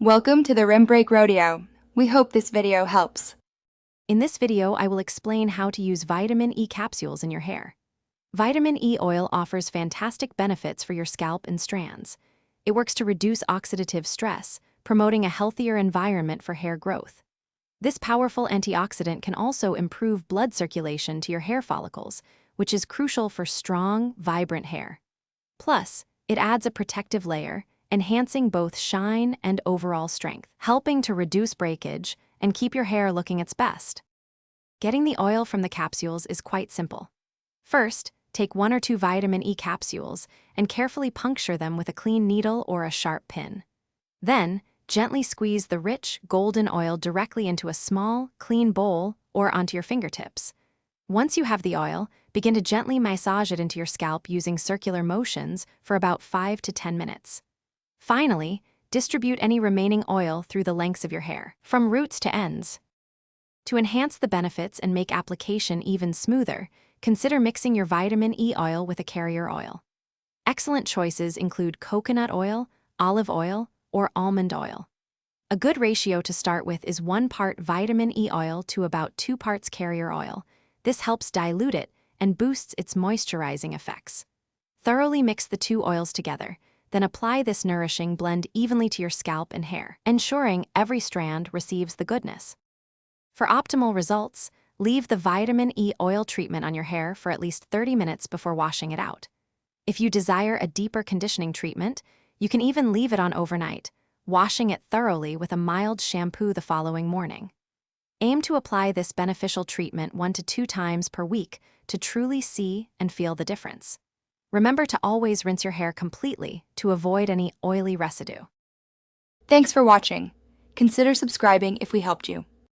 Welcome to the Rim Break Rodeo. We hope this video helps. In this video, I will explain how to use vitamin E capsules in your hair. Vitamin E oil offers fantastic benefits for your scalp and strands. It works to reduce oxidative stress, promoting a healthier environment for hair growth. This powerful antioxidant can also improve blood circulation to your hair follicles, which is crucial for strong, vibrant hair. Plus, it adds a protective layer, enhancing both shine and overall strength, helping to reduce breakage and keep your hair looking its best. Getting the oil from the capsules is quite simple. First, take 1 or 2 vitamin E capsules and carefully puncture them with a clean needle or a sharp pin. Then, gently squeeze the rich, golden oil directly into a small, clean bowl or onto your fingertips. Once you have the oil, begin to gently massage it into your scalp using circular motions for about 5 to 10 minutes. Finally, distribute any remaining oil through the lengths of your hair, from roots to ends. To enhance the benefits and make application even smoother, consider mixing your vitamin E oil with a carrier oil. Excellent choices include coconut oil, olive oil, or almond oil. A good ratio to start with is 1 part vitamin E oil to about 2 parts carrier oil. This helps dilute it and boosts its moisturizing effects. Thoroughly mix the 2 oils together, then apply this nourishing blend evenly to your scalp and hair, ensuring every strand receives the goodness. For optimal results, leave the vitamin E oil treatment on your hair for at least 30 minutes before washing it out. If you desire a deeper conditioning treatment, you can even leave it on overnight, washing it thoroughly with a mild shampoo the following morning. Aim to apply this beneficial treatment 1 to 2 times per week to truly see and feel the difference. Remember to always rinse your hair completely to avoid any oily residue. Thanks for watching. Consider subscribing if we helped you.